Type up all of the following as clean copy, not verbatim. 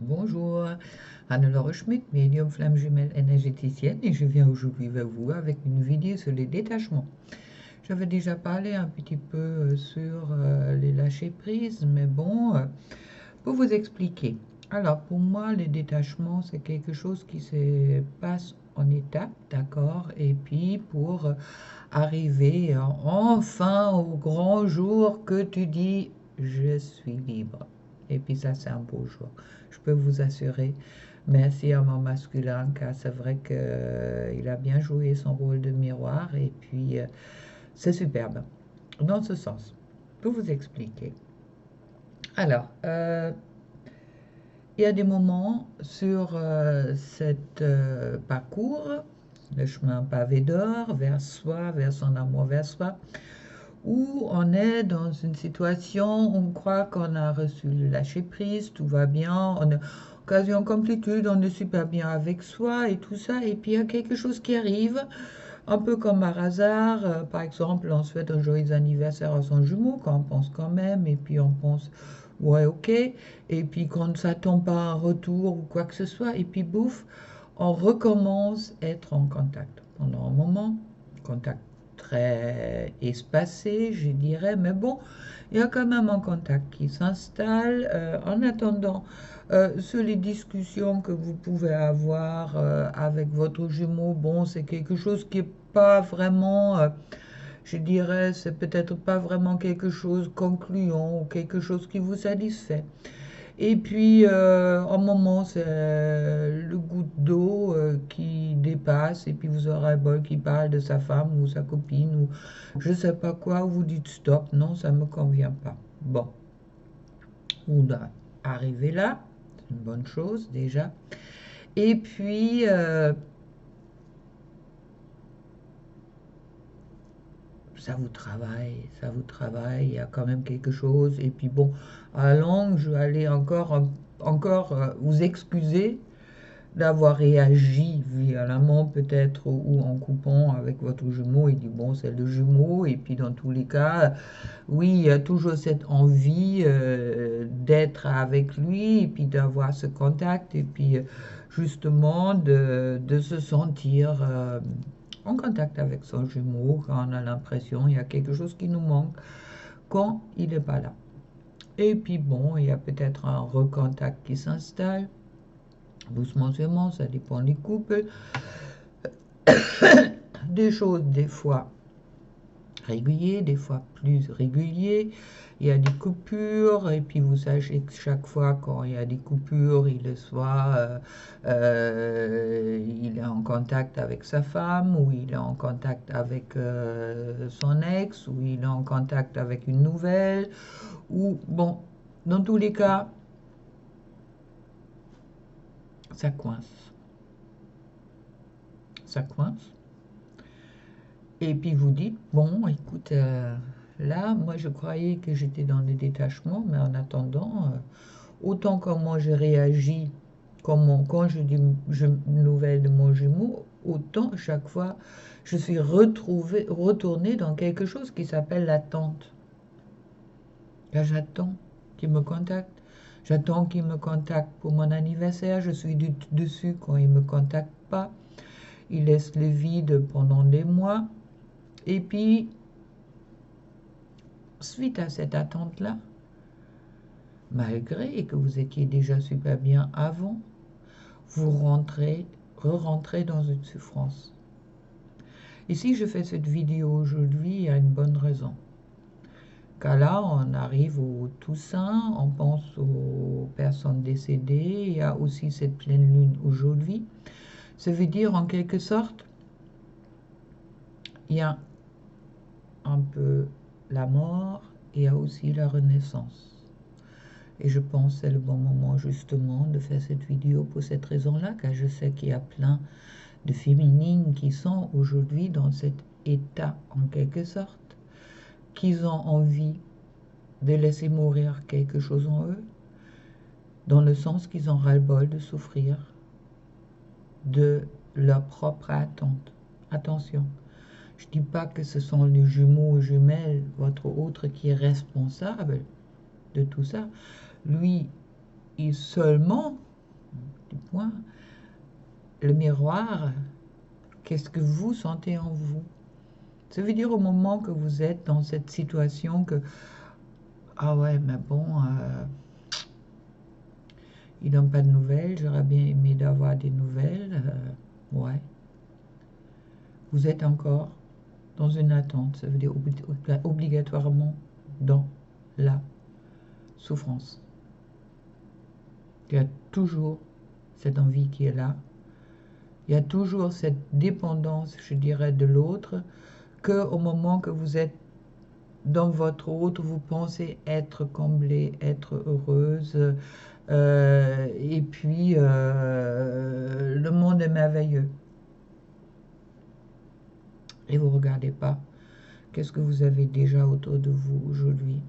Bonjour, Anne-Laure Schmidt, médium flamme jumelle énergéticienne, et je viens aujourd'hui vers vous avec une vidéo sur les détachements. J'avais déjà parlé un petit peu sur les lâcher prises, mais bon, pour vous expliquer. Alors, pour moi, les détachements, c'est quelque chose qui se passe en étapes, d'accord? Et puis, pour arriver enfin au grand jour que tu dis, je suis libre. Et puis ça, c'est un beau jour. Je peux vous assurer. Merci à mon masculin, car c'est vrai qu'il a bien joué son rôle de miroir. Et puis, c'est superbe. Dans ce sens, pour vous expliquer. Alors, il y a des moments sur cet parcours, le chemin pavé d'or, vers soi, vers son amour, vers soi, où on est dans une situation où on croit qu'on a reçu le lâcher-prise, tout va bien, on est quasi en complétude, on est super bien avec soi et tout ça, et puis il y a quelque chose qui arrive, un peu comme par hasard, par exemple, on souhaite un joyeux anniversaire à son jumeau, quand on pense quand même, et puis on pense, ouais, ok, et puis quand on ne s'attend pas à un retour ou quoi que ce soit, et puis bouf, on recommence à être en contact pendant un moment, contact très espacé, je dirais, mais bon, il y a quand même un contact qui s'installe. En attendant, sur les discussions que vous pouvez avoir avec votre jumeau, bon, c'est quelque chose qui n'est pas vraiment, je dirais, c'est peut-être pas vraiment quelque chose concluant ou quelque chose qui vous satisfait. Et puis, un moment, c'est le goutte d'eau qui dépasse, et puis vous aurez un bol qui parle de sa femme ou sa copine, ou je sais pas quoi, vous dites stop, non, ça me convient pas. Bon, on a arrivé là, c'est une bonne chose déjà. Et puis, ça vous travaille, il y a quand même quelque chose. Et puis bon, à la longue, je vais aller encore vous excuser d'avoir réagi violemment peut-être ou en coupant avec votre jumeau. Il dit bon, c'est le jumeau. Et puis dans tous les cas, oui, il y a toujours cette envie d'être avec lui et puis d'avoir ce contact et puis justement de se sentir en contact avec son jumeau quand on a l'impression qu'il y a quelque chose qui nous manque quand il n'est pas là. Et puis bon, il y a peut-être un recontact qui s'installe, doucement seulement, ça dépend des couples, des choses des fois réguliers, des fois plus réguliers. Il y a des coupures, et puis vous sachez que chaque fois quand il y a des coupures, il est soit il est en contact avec sa femme, ou il est en contact avec son ex, ou il est en contact avec une nouvelle, ou bon, dans tous les cas, ça coince. Ça coince. Et puis vous dites, bon, écoute, là, moi je croyais que j'étais dans le détachement, mais en attendant, autant comment je réagis, quand je dis nouvelle de mon jumeau, autant chaque fois je suis retournée dans quelque chose qui s'appelle l'attente. Là, j'attends qu'il me contacte. J'attends qu'il me contacte pour mon anniversaire. Je suis dessus quand il ne me contacte pas. Il laisse le vide pendant des mois. Et puis, suite à cette attente-là, malgré que vous étiez déjà super bien avant, vous re-rentrez dans une souffrance. Et si je fais cette vidéo aujourd'hui, il y a une bonne raison. Car là, on arrive au Toussaint, on pense aux personnes décédées, il y a aussi cette pleine lune aujourd'hui. Ça veut dire en quelque sorte, il y a un peu la mort et il y a aussi la renaissance. Et je pense que c'est le bon moment justement de faire cette vidéo pour cette raison-là, car je sais qu'il y a plein de féminines qui sont aujourd'hui dans cet état en quelque sorte, qu'ils ont envie de laisser mourir quelque chose en eux, dans le sens qu'ils ont ras-le-bol de souffrir de leur propre attente. Attention, je ne dis pas que ce sont les jumeaux ou jumelles, votre autre, qui est responsable de tout ça. Lui, il seulement point, le miroir, qu'est-ce que vous sentez en vous? Ça veut dire au moment que vous êtes dans cette situation que, ah ouais, mais bon, il donne pas de nouvelles, j'aurais bien aimé d'avoir des nouvelles, ouais. Vous êtes encore dans une attente, ça veut dire obligatoirement dans la souffrance. Il y a toujours cette envie qui est là. Il y a toujours cette dépendance, je dirais, de l'autre, qu'au moment que vous êtes dans votre autre, vous pensez être comblée, être heureuse, et puis le monde est merveilleux. Et vous ne regardez pas qu'est-ce que vous avez déjà autour de vous aujourd'hui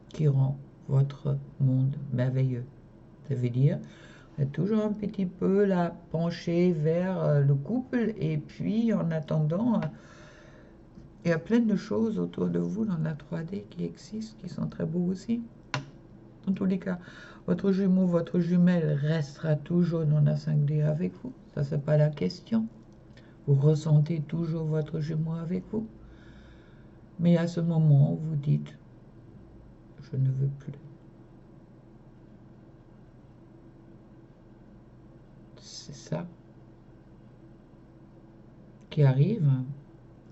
qui rend votre monde merveilleux. Ça veut dire, vous êtes toujours un petit peu là, penché vers le couple, et puis en attendant, il y a plein de choses autour de vous dans la 3D qui existent, qui sont très beaux aussi. Dans tous les cas, votre jumeau, votre jumelle restera toujours dans la 5D avec vous. Ça, c'est pas la question. Vous ressentez toujours votre jumeau avec vous. Mais à ce moment, vous dites, je ne veux plus. C'est ça qui arrive,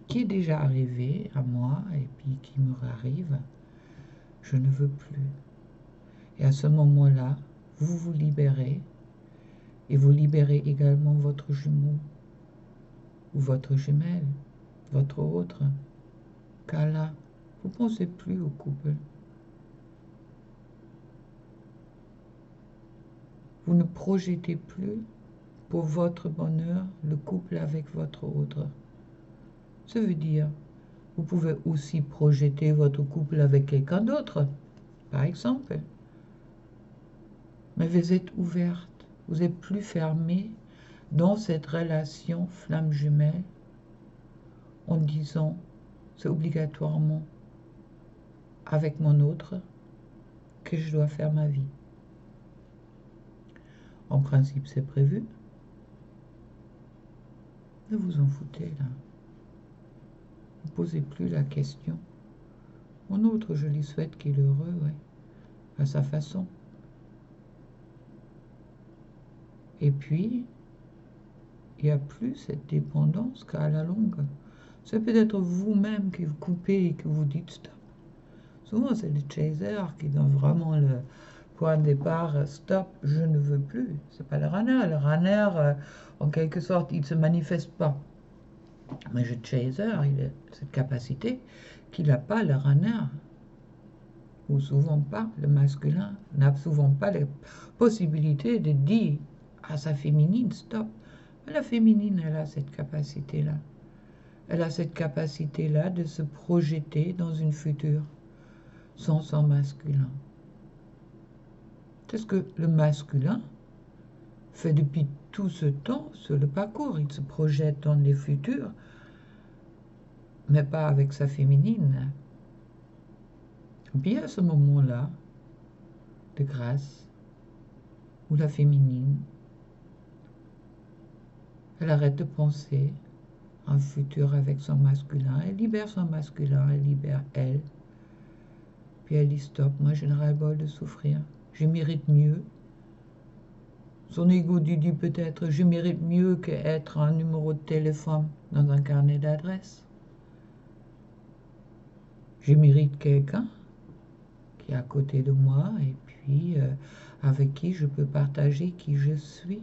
qui est déjà arrivé à moi et puis qui me arrive. Je ne veux plus. Et à ce moment-là, vous vous libérez et vous libérez également votre jumeau ou votre jumelle, votre autre. Car là, vous ne pensez plus au couple. Vous ne projetez plus pour votre bonheur le couple avec votre autre. Ça veut dire, vous pouvez aussi projeter votre couple avec quelqu'un d'autre, par exemple. Mais vous êtes ouverte, vous n'êtes plus fermée dans cette relation flamme jumelle en disant, c'est obligatoirement avec mon autre que je dois faire ma vie. En principe, c'est prévu. Ne vous en foutez là. Ne posez plus la question. Mon autre, je lui souhaite qu'il est heureux, ouais, à sa façon. Et puis, il n'y a plus cette dépendance qu'à la longue. C'est peut-être vous-même qui vous coupez et que vous dites stop. Souvent, c'est le chaser qui donne vraiment le point de départ, stop, je ne veux plus. C'est pas le runner. Le runner, en quelque sorte, il ne se manifeste pas. Mais le chaser, il a cette capacité qu'il n'a pas le runner. Ou souvent pas, le masculin n'a souvent pas la possibilité de dire à sa féminine, stop. Mais la féminine, elle a cette capacité-là. Elle a cette capacité-là de se projeter dans une future sans son masculin. C'est ce que le masculin fait depuis tout ce temps sur le parcours. Il se projette dans les futurs, mais pas avec sa féminine. Puis à ce moment-là, de grâce, où la féminine, elle arrête de penser un futur avec son masculin, elle libère son masculin, elle libère elle, puis elle dit stop, moi je n'ai ras-le-bol de souffrir, je mérite mieux. Son ego dit peut-être je mérite mieux qu'être un numéro de téléphone dans un carnet d'adresses. Je mérite quelqu'un qui est à côté de moi et puis avec qui je peux partager qui je suis.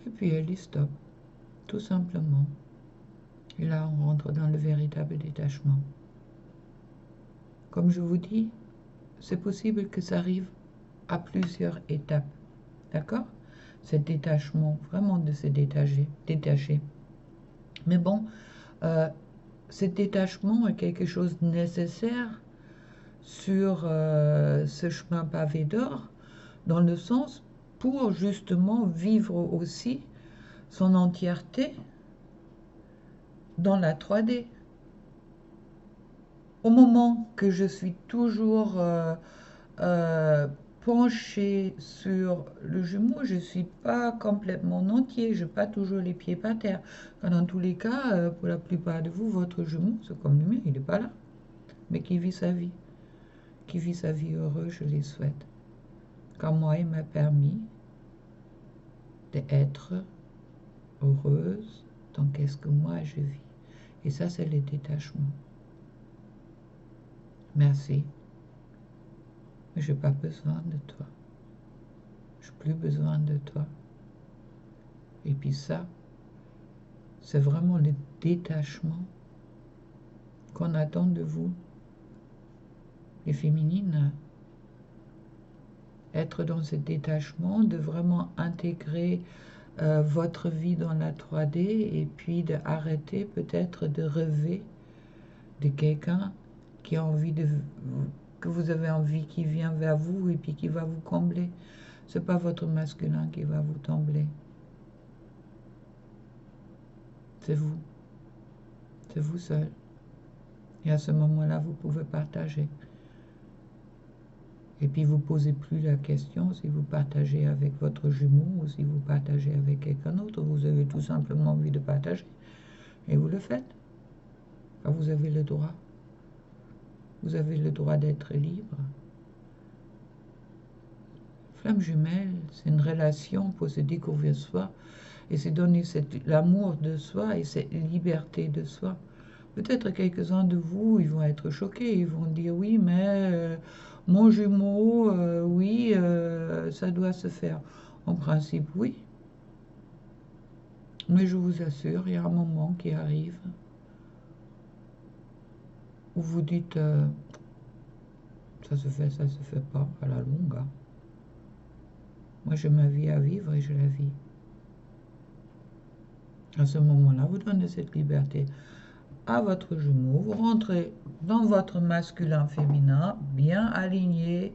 Et puis elle dit stop, tout simplement. Et là, on rentre dans le véritable détachement. Comme je vous dis, c'est possible que ça arrive à plusieurs étapes. D'accord? Cet détachement, vraiment de se détacher. Mais bon, ce détachement est quelque chose de nécessaire sur ce chemin pavé d'or, dans le sens pour justement vivre aussi son entièreté dans la 3D. Au moment que je suis toujours pencher sur le jumeau, je ne suis pas complètement entier, je n'ai pas toujours les pieds par terre. Car dans tous les cas, pour la plupart de vous, votre jumeau, c'est comme le mien, il n'est pas là, mais qui vit sa vie. Qui vit sa vie heureuse, je les souhaite. Car moi, il m'a permis d'être heureuse dans qu'est-ce que moi je vis. Et ça, c'est le détachement. Merci. Mais je n'ai pas besoin de toi. Je n'ai plus besoin de toi. Et puis ça, c'est vraiment le détachement qu'on attend de vous, les féminines. Être dans ce détachement, de vraiment intégrer votre vie dans la 3D et puis d'arrêter peut-être de rêver de quelqu'un qui a envie de que vous avez envie, qui vient vers vous et puis qui va vous combler. C'est pas votre masculin qui va vous combler. C'est vous. C'est vous seul. Et à ce moment-là, vous pouvez partager. Et puis vous ne posez plus la question si vous partagez avec votre jumeau ou si vous partagez avec quelqu'un d'autre. Vous avez tout simplement envie de partager. Et vous le faites. Alors vous avez le droit. Vous avez le droit d'être libre. Flamme jumelle, c'est une relation pour se découvrir soi. Et c'est donner l'amour de soi et cette liberté de soi. Peut-être quelques-uns de vous, ils vont être choqués. Ils vont dire, oui, mais mon jumeau, oui, ça doit se faire. En principe, oui. Mais je vous assure, il y a un moment qui arrive où vous dites, ça se fait pas à la longue. Hein. Moi, j'ai ma vie à vivre et je la vis. À ce moment-là, vous donnez cette liberté à votre jumeau. Vous rentrez dans votre masculin-féminin, bien aligné.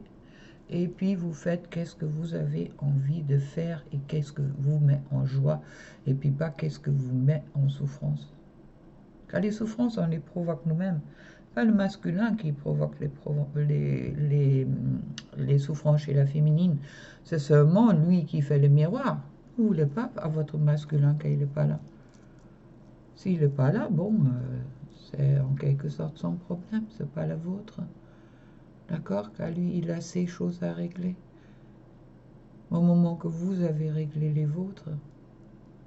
Et puis vous faites qu'est-ce que vous avez envie de faire et qu'est-ce que vous met en joie. Et puis pas qu'est-ce que vous met en souffrance. Car les souffrances, on les provoque nous-mêmes. Pas le masculin qui provoque les souffrances chez la féminine. C'est seulement lui qui fait le miroir. Vous ne voulez pas à votre masculin quand il n'est pas là. S'il n'est pas là, bon, c'est en quelque sorte son problème, c'est pas la vôtre. D'accord? Car lui, il a ses choses à régler. Au moment que vous avez réglé les vôtres,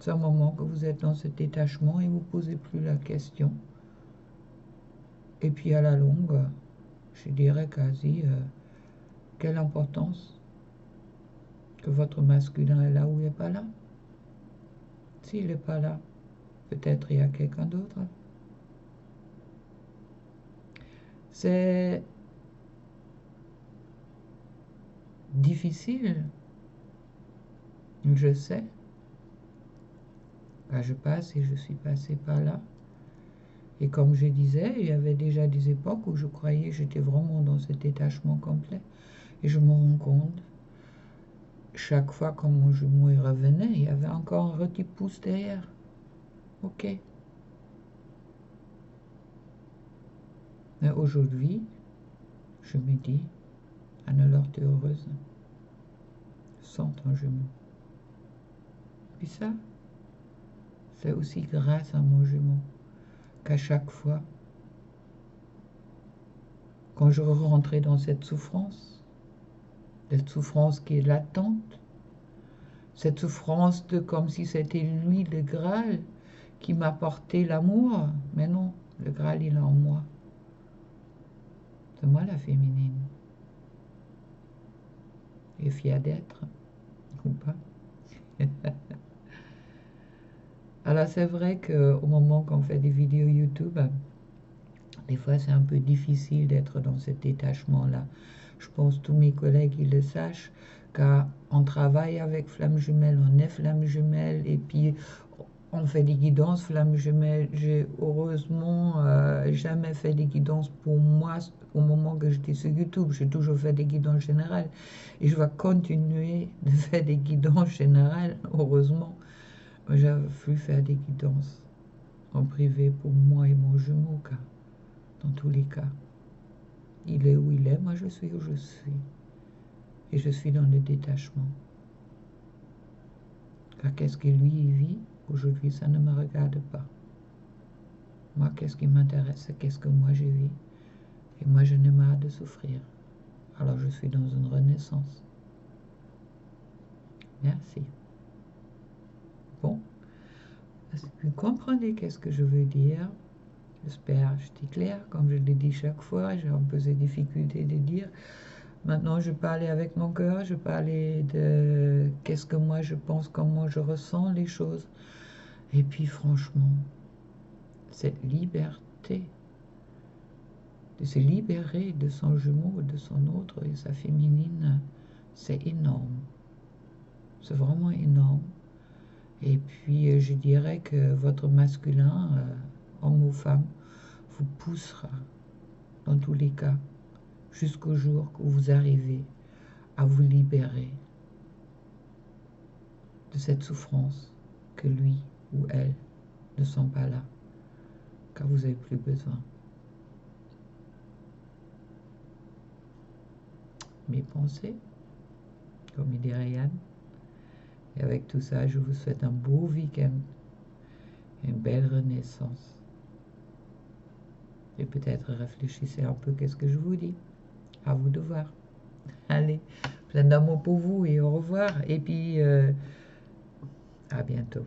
c'est un moment que vous êtes dans ce détachement et vous ne posez plus la question. Et puis à la longue, je dirais quasi, quelle importance que votre masculin est là ou il n'est pas là. S'il n'est pas là, peut-être il y a quelqu'un d'autre. C'est difficile, je sais. Je passe et je suis passée par là. Et comme je disais, il y avait déjà des époques où je croyais que j'étais vraiment dans ce détachement complet. Et je me rends compte, chaque fois que mon jumeau revenait, il y avait encore un petit pouce derrière. Ok. Mais aujourd'hui, je me dis, Anne-Laure, t'es heureuse. Sans ton jumeau. Puis ça, c'est aussi grâce à mon jumeau qu'à chaque fois, quand je rentrais dans cette souffrance qui est latente, cette souffrance de comme si c'était lui le Graal qui m'apportait l'amour, mais non, le Graal il est en moi. C'est moi la féminine. Et fière d'être, ou pas. Alors c'est vrai qu'au moment qu'on fait des vidéos YouTube, des fois c'est un peu difficile d'être dans ce détachement-là. Je pense que tous mes collègues ils le sachent, car on travaille avec Flamme Jumelle, on est Flamme Jumelle, et puis on fait des guidances Flamme Jumelle. J'ai heureusement jamais fait des guidances pour moi au moment que j'étais sur YouTube. J'ai toujours fait des guidances générales. Et je vais continuer de faire des guidances générales, heureusement. J'ai voulu faire des guidances en privé pour moi et mon jumeau, car dans tous les cas, il est où il est, moi je suis où je suis. et je suis dans le détachement. Car qu'est-ce que lui vit aujourd'hui, ça ne me regarde pas. Moi, qu'est-ce qui m'intéresse, c'est qu'est-ce que moi je vis. Et moi, je n'ai marre de souffrir. Alors, je suis dans une renaissance. Merci. Bon, est-ce que vous comprenez qu'est-ce que je veux dire? J'espère, je suis clair, comme je l'ai dit chaque fois, j'ai un peu ces difficultés de dire. Maintenant, je parlais avec mon cœur, je parlais de qu'est-ce que moi je pense, comment je ressens les choses. Et puis, franchement, cette liberté de se libérer de son jumeau, de son autre et sa féminine, c'est énorme. C'est vraiment énorme. Et puis, je dirais que votre masculin, homme ou femme, vous poussera, dans tous les cas, jusqu'au jour où vous arrivez à vous libérer de cette souffrance que lui ou elle ne sont pas là, car vous n'avez plus besoin. Mes pensées, comme il dirait Yann. Et avec tout ça, je vous souhaite un beau week-end, une belle renaissance. Et peut-être réfléchissez un peu qu'est-ce que je vous dis. À vous de voir. Allez, plein d'amour pour vous et au revoir. Et puis, à bientôt.